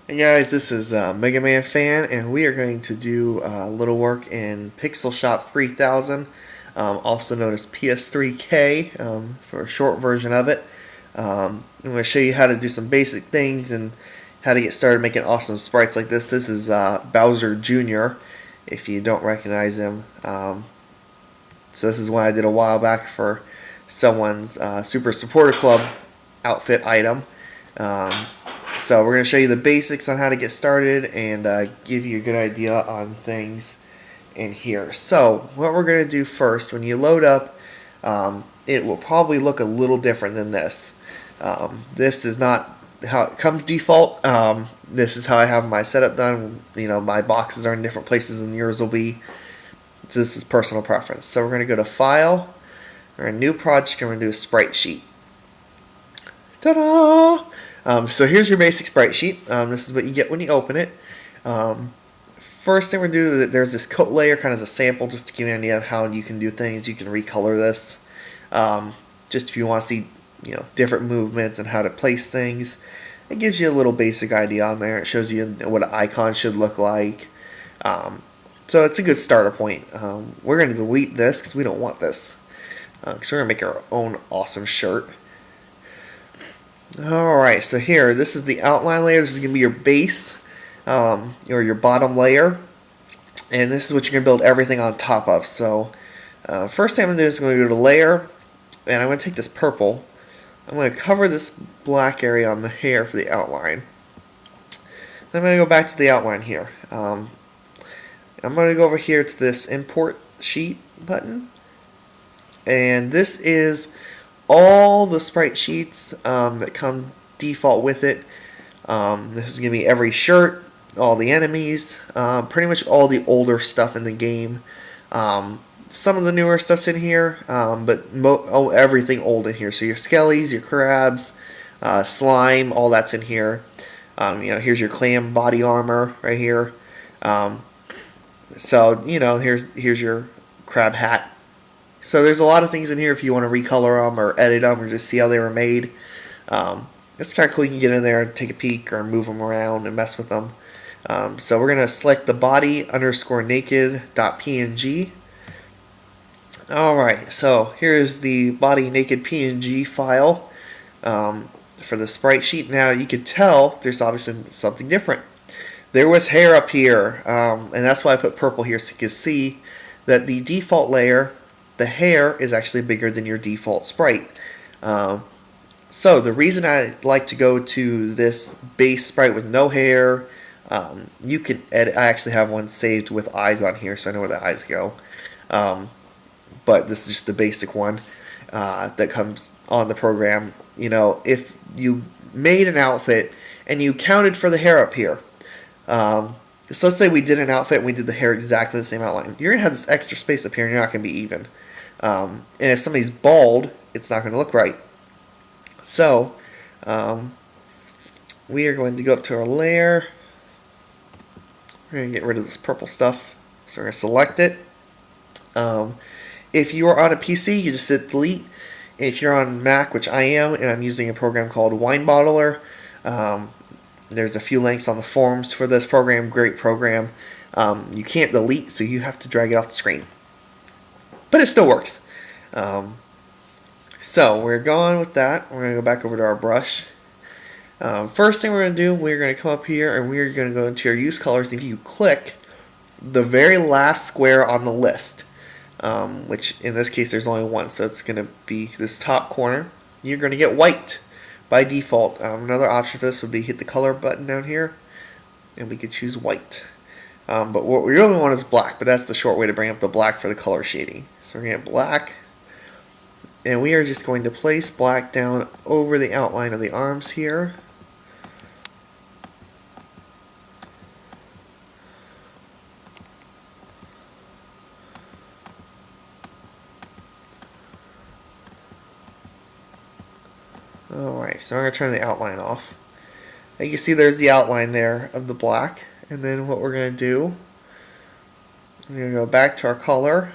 Hey guys, this is Mega Man Fan, and we are going to do a little work in Pixel Shop 3000, also known as ps3k for a short version of it. I'm going to show you how to do some basic things and how to get started making awesome sprites like this. This is Bowser Jr., if you don't recognize him. So this is one I did a while back for someone's Super Supporter Club outfit item. Um, so we're going to show you the basics on how to get started and give you a good idea on things in here. So what we're going to do first, when you load up, it will probably look a little different than this. This is not how it comes default. This is how I have my setup done. You know, my boxes are in different places than yours will be. So this is personal preference. So we're going to go to File, or a new project, and we're going to do a sprite sheet. Ta-da! So here's your basic sprite sheet. This is what you get when you open it. First thing we're going to do is there's this coat layer, kind of as a sample, just to give you an idea of how you can do things. You can recolor this, just if you want to see, different movements and how to place things. It gives you a little basic idea on there. It shows you what an icon should look like. So it's a good starter point. We're going to delete this because we don't want this. Because we're going to make our own awesome shirt. Alright, so here, this is the outline layer. This is going to be your base, or your bottom layer. And this is what you're going to build everything on top of. So, first thing I'm going to do is I'm going to go to layer, and I'm going to take this purple. I'm going to cover this black area on the hair for the outline. Then I'm going to go back to the outline here. I'm going to go over here to this import sheet button. And this is all the sprite sheets that come default with it. This is going to be every shirt, all the enemies, pretty much all the older stuff in the game. Some of the newer stuff's in here, but everything old in here. So your skellies, your crabs, slime, all that's in here. Here's your clam body armor right here. So here's your crab hat. So there's a lot of things in here if you want to recolor them or edit them or just see how they were made. It's kind of cool. You can get in there and take a peek or move them around and mess with them. So we're going to select the body underscore naked.png. Alright, so here's the body naked PNG file for the sprite sheet. Now you can tell there's obviously something different. There was hair up here, and that's why I put purple here, so you can see that the default layer, the hair, is actually bigger than your default sprite. So the reason I like to go to this base sprite with no hair, you can edit. I actually have one saved with eyes on here, so I know where the eyes go. But this is just the basic one that comes on the program. If you made an outfit and you counted for the hair up here, so let's say we did an outfit and we did the hair exactly the same outline. You're going to have this extra space up here and you're not going to be even. And if somebody's bald, it's not going to look right. So, we are going to go up to our layer. We're going to get rid of this purple stuff. So we're going to select it. If you are on a PC, you just hit delete. If you're on Mac, which I am, and I'm using a program called Wine Bottler, there's a few links on the forums for this program. Great program. You can't delete, so you have to drag it off the screen. But it still works. So we're going with that. We're going to go back over to our brush. First thing we're going to do, we're going to come up here and we're going to go into your use colors. If you click the very last square on the list, which in this case there's only one, so it's going to be this top corner, you're going to get white by default. Another option for this would be hit the color button down here and we could choose white. But what we really want is black, but that's the short way to bring up the black for the color shading. So we're going to get black, and we are just going to place black down over the outline of the arms here. Alright, so I'm going to turn the outline off. You can see there's the outline there of the black. And then what we're going to do, we're going to go back to our color,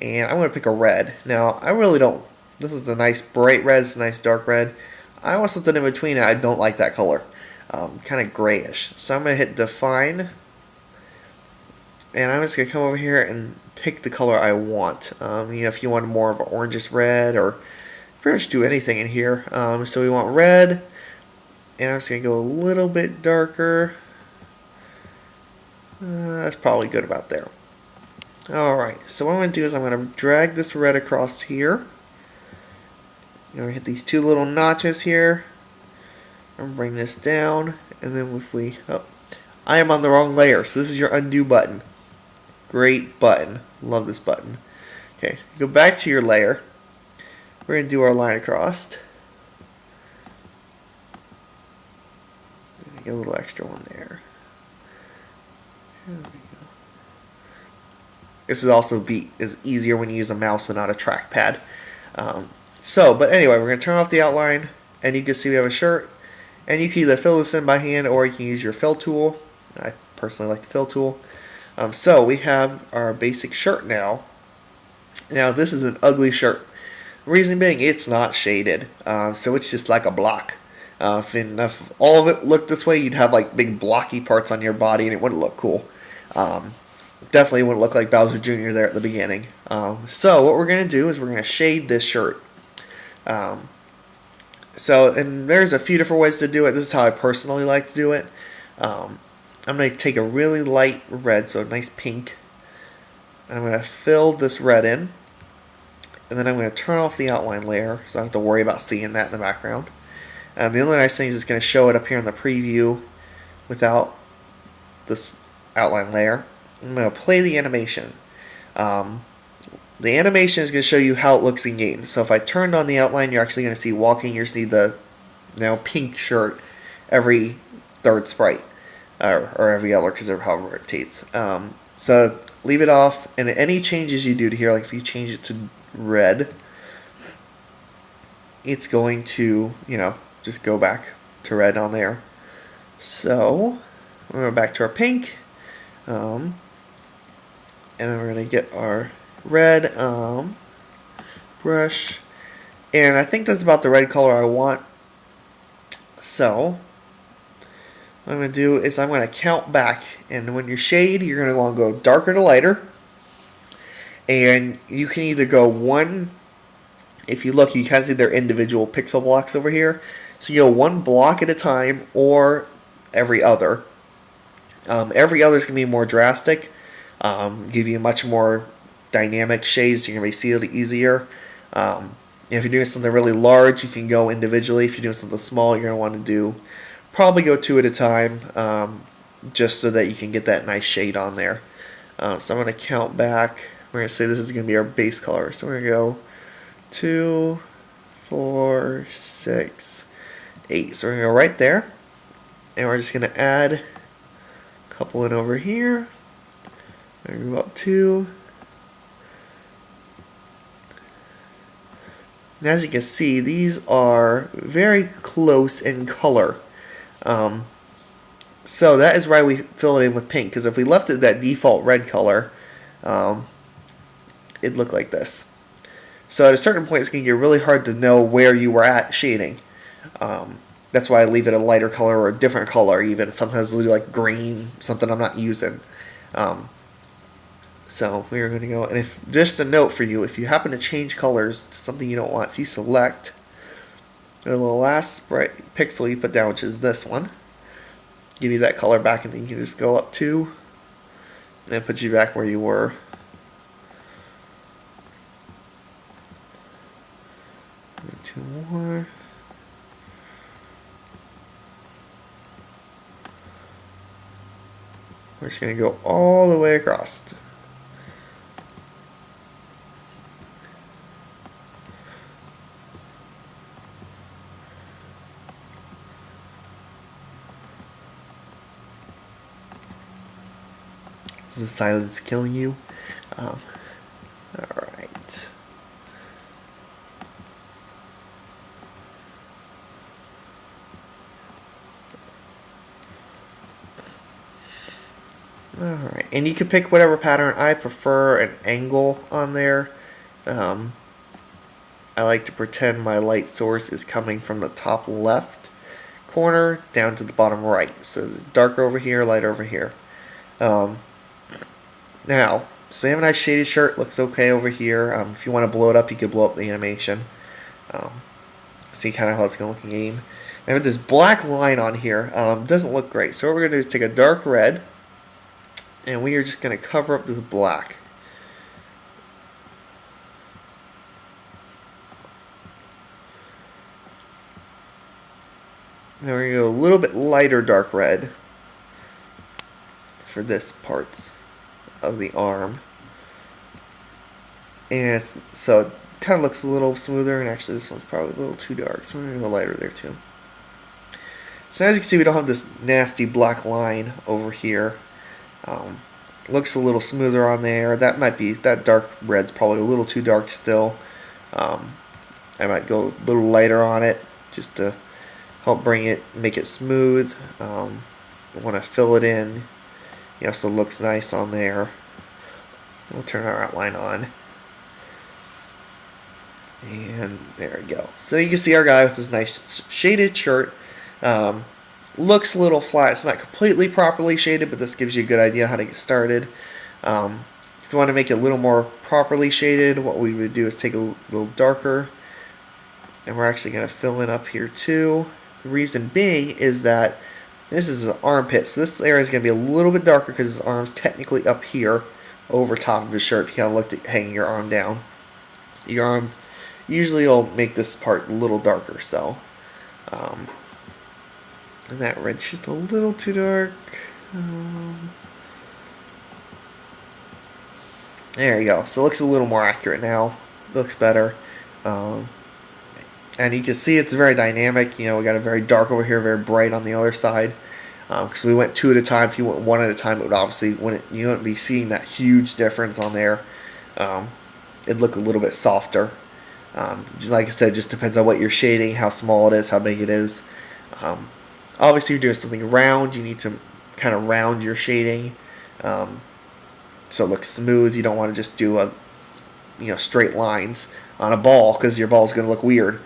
and I'm going to pick a red. Now, I really don't, this is a nice bright red, it's a nice dark red. I want something in between, and I don't like that color. kind of grayish. So I'm going to hit define, and I'm just going to come over here and pick the color I want. If you want more of an orangish red, or pretty much do anything in here. So we want red, and I'm just going to go a little bit darker. That's probably good about there. Alright, so what I'm going to do is I'm going to drag this red across here. I'm going to hit these two little notches here. I'm going to bring this down, and then if we... Oh, I am on the wrong layer, so this is your undo button. Great button. Love this button. Okay, go back to your layer. We're going to do our line across. Get a little extra one there. There we go. This is easier when you use a mouse and not a trackpad. But anyway, we're going to turn off the outline, and you can see we have a shirt. And you can either fill this in by hand, or you can use your fill tool. I personally like the fill tool. So we have our basic shirt now. Now this is an ugly shirt. Reason being, it's not shaded, so it's just like a block. If all of it looked this way, you'd have like big blocky parts on your body, and it wouldn't look cool. Definitely wouldn't look like Bowser Jr. there at the beginning. So what we're going to do is we're going to shade this shirt. And there's a few different ways to do it. This is how I personally like to do it. I'm going to take a really light red, so a nice pink. I'm going to fill this red in. And then I'm going to turn off the outline layer, so I don't have to worry about seeing that in the background. The only nice thing is it's going to show it up here in the preview without this outline layer. I'm going to play the animation. The animation is going to show you how it looks in game. So if I turned on the outline, you're actually going to see walking. You're see the now pink shirt every third sprite, or every other, because of how it rotates. So leave it off, and any changes you do to here, like if you change it to red, it's going to just go back to red on there. So we're going back to our pink, and then we're going to get our red brush, and I think that's about the red color I want. So what I'm going to do is I'm going to count back, and when you shade, you're going to want to go darker to lighter, and you can either go one, if you look, you can see their individual pixel blocks over here, so you go one block at a time, or every other. Every other is going to be more drastic, give you much more dynamic shades, so you're going to see it easier. If you're doing something really large, you can go individually. If you're doing something small, you're going to want to probably go two at a time, just so that you can get that nice shade on there. So I'm going to count back. We're going to say this is going to be our base color. So we're going to go 2, 4, 6, 8. So we're going to go right there, and we're just going to add a couple in over here. I'm going to go up 2. And as you can see, these are very close in color. So that is why we fill it in with pink, because if we left it that default red color, it'd look like this. So at a certain point, it's going to get really hard to know where you were at shading. That's why I leave it a lighter color or a different color even. Sometimes I'll do like green, something I'm not using. So we're going to go, and if just a note for you, if you happen to change colors to something you don't want, if you select the last sprite pixel you put down, which is this one, give you that color back, and then you can just go up 2 and put you back where you were. And 2 more. We're just going to go all the way across. Is the silence killing you? Alright. Alright, and you can pick whatever pattern. I prefer an angle on there. I like to pretend my light source is coming from the top left, corner down to the bottom right. So darker over here, lighter over here. Now, so you have a nice shaded shirt, looks okay over here. If you want to blow it up, you could blow up the animation. See kind of how it's going to look in game. Now with this black line on here, doesn't look great. So what we're going to do is take a dark red, and we are just going to cover up this black. Now we're going to go a little bit lighter dark red for this parts of the arm. And so it kind of looks a little smoother, and actually this one's probably a little too dark, so we're going to go lighter there too. So as you can see, we don't have this nasty black line over here. Looks a little smoother on there. That dark red's probably a little too dark still. I might go a little lighter on it just to help make it smooth. I want to fill it in, so it looks nice on there. We'll turn our outline on. And there we go. So you can see our guy with this nice shaded shirt. Looks a little flat. It's not completely properly shaded, but this gives you a good idea how to get started. If you want to make it a little more properly shaded, what we would do is take a little darker. And we're actually going to fill in up here too. The reason being is that this is an armpit, so this area is going to be a little bit darker because his arm's technically up here over top of his shirt. If you kind of looked at hanging your arm down, your arm usually will make this part a little darker. So, and that red's just a little too dark. There you go. So it looks a little more accurate now. Looks better. And you can see it's very dynamic. We got a very dark over here, very bright on the other side. Because we went two at a time. If you went one at a time, it would obviously you wouldn't be seeing that huge difference on there. It'd look a little bit softer. Just like I said, just depends on what you're shading, how small it is, how big it is. Obviously, if you're doing something round, you need to kind of round your shading so it looks smooth. You don't want to just do straight lines on a ball because your ball is going to look weird.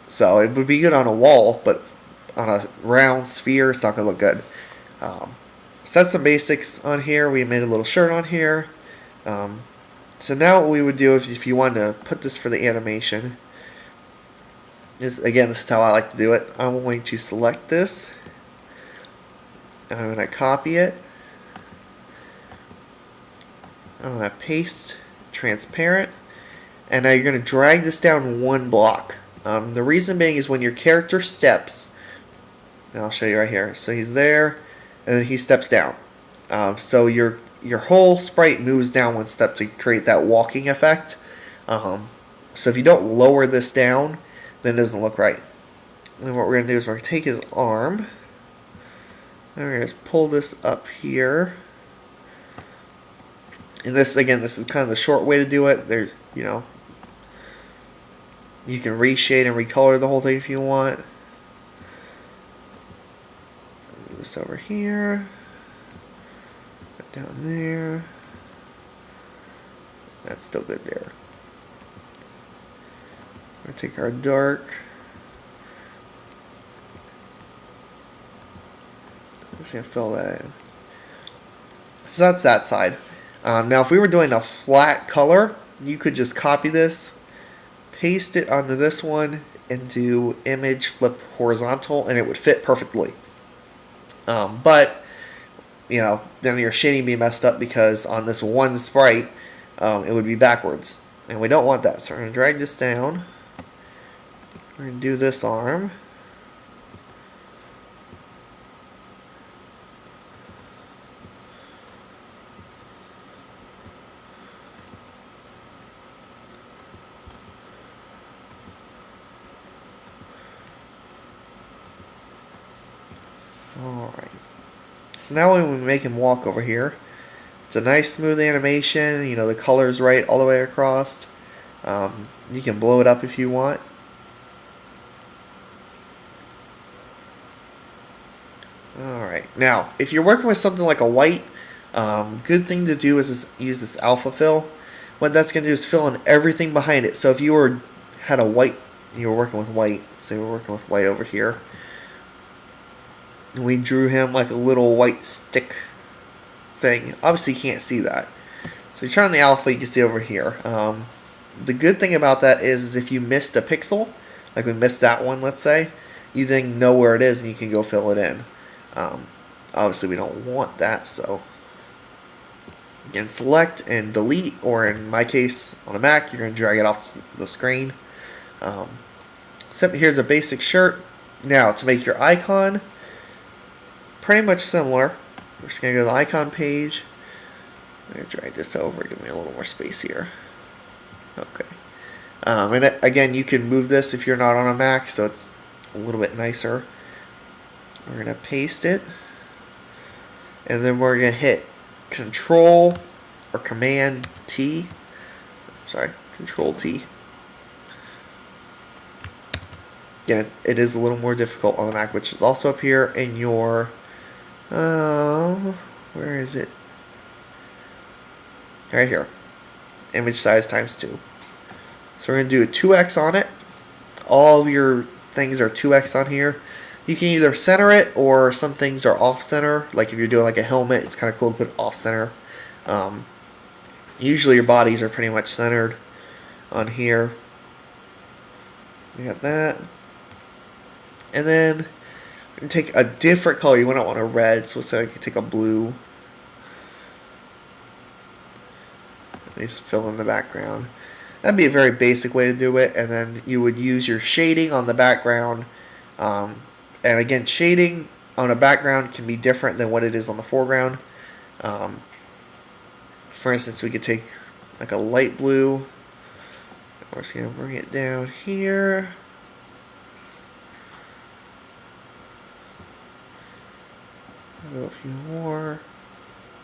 So it would be good on a wall, but on a round sphere, it's not going to look good. So that's the basics on here. We made a little shirt on here. So now what we would do if you want to put this for the animation is, again, this is how I like to do it. I'm going to select this, and I'm going to copy it. I'm going to paste transparent, and now you're going to drag this down one block. The reason being is when your character steps, and I'll show you right here. So he's there, and then he steps down. So your whole sprite moves down one step to create that walking effect. So if you don't lower this down, then it doesn't look right. And what we're going to do is we're going to take his arm, and we're going to just pull this up here. And this, again, this is kind of the short way to do it. There's, you can reshade and recolor the whole thing if you want. Move this over here. Down there. That's still good there. We're going to take our dark. I'm just going to fill that in. So that's that side. Now if we were doing a flat color, you could just copy this, paste it onto this one, and do image flip horizontal, and it would fit perfectly. But then your shading would be messed up because on this one sprite, it would be backwards. And we don't want that. So we're going to drag this down. We're going to do this arm. Alright. So now when we make him walk over here, it's a nice smooth animation. The color is right all the way across. You can blow it up if you want. Alright. Now, if you're working with something like a white, good thing to do is use this alpha fill. What that's going to do is fill in everything behind it. So if you had a white you were working with white, so we're working with white over here. And we drew him like a little white stick thing. Obviously you can't see that. So you turn on the alpha, you can see over here. The good thing about that is if you missed a pixel, like we missed that one, let's say, you then know where it is and you can go fill it in. Obviously we don't want that, so you can select and delete, or in my case on a Mac, you're going to drag it off the screen. So here's a basic shirt. Now to make your icon, pretty much similar. We're just going to go to the icon page. I'm going to drag this over, give me a little more space here. Okay. And again, you can move this if you're not on a Mac, so it's a little bit nicer. We're going to paste it. And then we're going to hit Control or Command T. Sorry, Control T. Again, it is a little more difficult on the Mac, which is also up here in your... where is it? Right here. Image size times 2. So we're going to do a 2x on it. All of your things are 2x on here. You can either center it, or some things are off center. Like if you're doing like a helmet, it's kind of cool to put it off center. Usually your bodies are pretty much centered on here. We got that. And then you take a different color. You wouldn't want a red, so let's say I could take a blue. Just fill in the background. That'd be a very basic way to do it. And then you would use your shading on the background. And again, shading on a background can be different than what it is on the foreground. For instance, we could take like a light blue. We're just going to bring it down here. Go a few more.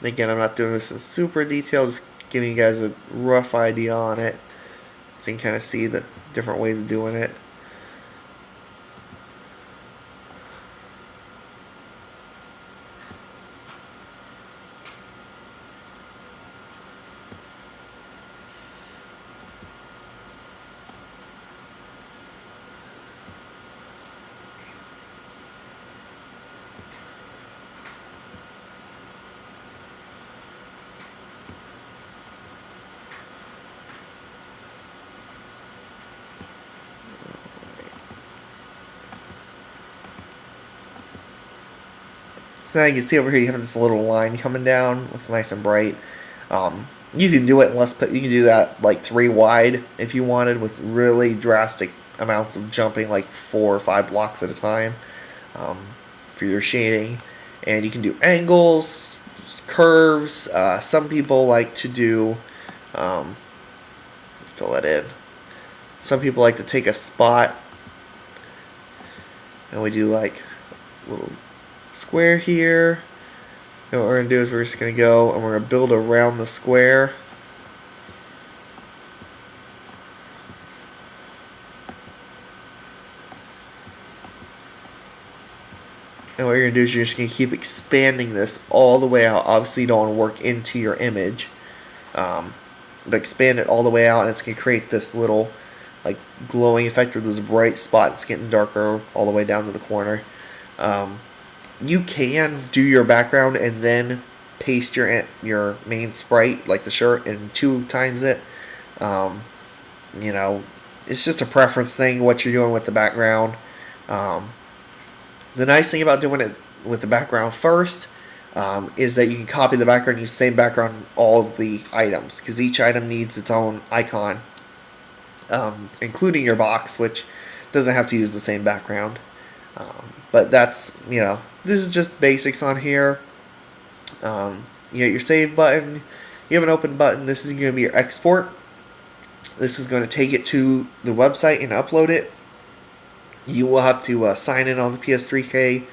Again, I'm not doing this in super detail, just giving you guys a rough idea on it, so you can kind of see the different ways of doing it. So now you can see over here you have this little line coming down. Looks nice and bright. You can do it you can do that like 3 wide if you wanted, with really drastic amounts of jumping, like 4 or 5 blocks at a time, for your shading. And you can do angles, curves. Some people like to do fill that in. Some people like to take a spot, and we do like a little square here. And what we're going to do is we're just going to go and we're going to build around the square. And what you're going to do is you're just going to keep expanding this all the way out. Obviously you don't want to work into your image, but expand it all the way out, and it's going to create this little like glowing effect with this bright spot. It's getting darker all the way down to the corner. You can do your background and then paste your main sprite, like the shirt, and 2 times it. You know, it's just a preference thing what you're doing with the background. The nice thing about doing it with the background first is that you can copy the background and use the same background on all of the items, because each item needs its own icon, including your box, which doesn't have to use the same background. But that's, you know, this is just basics on here. You got your save button. You have an open button. This is going to be your export. This is going to take it to the website and upload it. You will have to sign in on the ps3k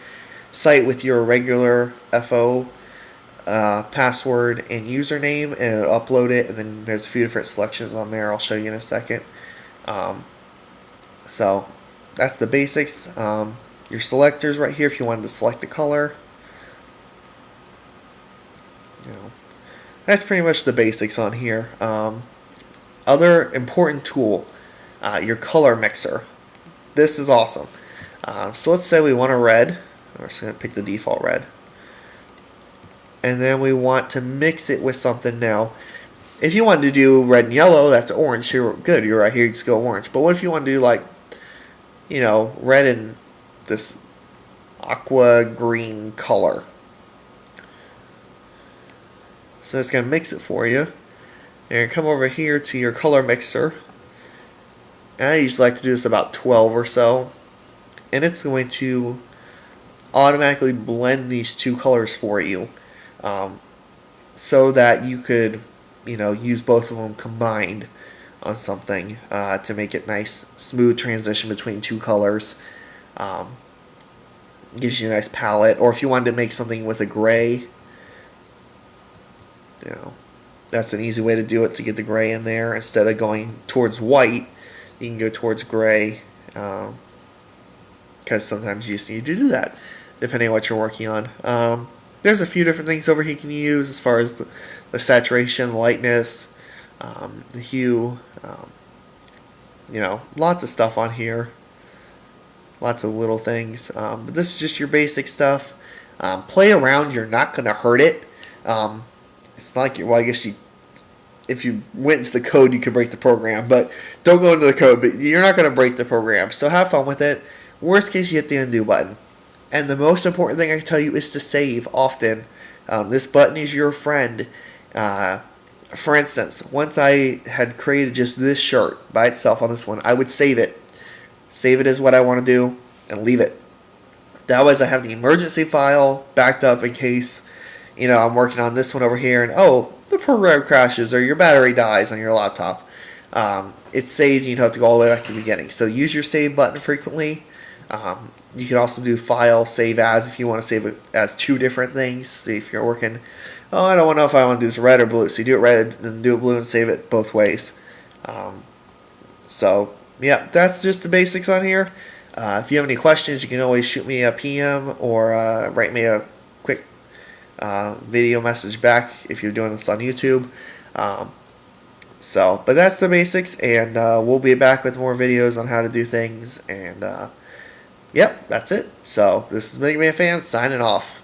site with your regular FO password and username, and it'll upload it. And then there's a few different selections on there. I'll show you in a second. So that's the basics. Your selectors right here if you wanted to select a color. You know, that's pretty much the basics on here. Other important tool, your color mixer. this is awesome. So let's say we want a red. We're just going to pick the default red. And then we want to mix it with something now. If you want to do red and yellow, that's orange. You're good. You're right here. You just go orange. But what if you want to do like, you know, red and this aqua green color? So it's going to mix it for you. And come over here to your color mixer. And I usually like to do this about 12 or so. And it's going to automatically blend these two colors for you. So that you could, you know, use both of them combined on something to make it nice, smooth transition between two colors. Gives you a nice palette. Or if you wanted to make something with a gray, you know, that's an easy way to do it, to get the gray in there. Instead of going towards white, you can go towards gray, because sometimes you just need to do that, depending on what you're working on. There's a few different things over here you can use as far as the saturation, lightness, the hue, you know, lots of stuff on here. Lots of little things. But this is just your basic stuff. Play around. You're not going to hurt it. It's not like well, I guess if you went into the code, you could break the program. But don't go into the code. But you're not going to break the program. So have fun with it. Worst case, you hit the undo button. And the most important thing I can tell you is to save often. This button is your friend. For instance, once I had created just this shirt by itself on this one, I would save it. Save it as what I want to do and leave it. That way I have the emergency file backed up in case, you know, I'm working on this one over here and oh, the program crashes or your battery dies on your laptop. It's saved, you don't have to go all the way back to the beginning. So use your save button frequently. You can also do file, save as, if you want to save it as two different things. See if you're working, oh, I don't know if I want to do this red or blue. So you do it red and do it blue and save it both ways. So, yeah, that's just the basics on here. If you have any questions, you can always shoot me a PM or write me a quick video message back if you're doing this on YouTube. But that's the basics, and we'll be back with more videos on how to do things, and yep, that's it. So this is Mega Man Fan signing off.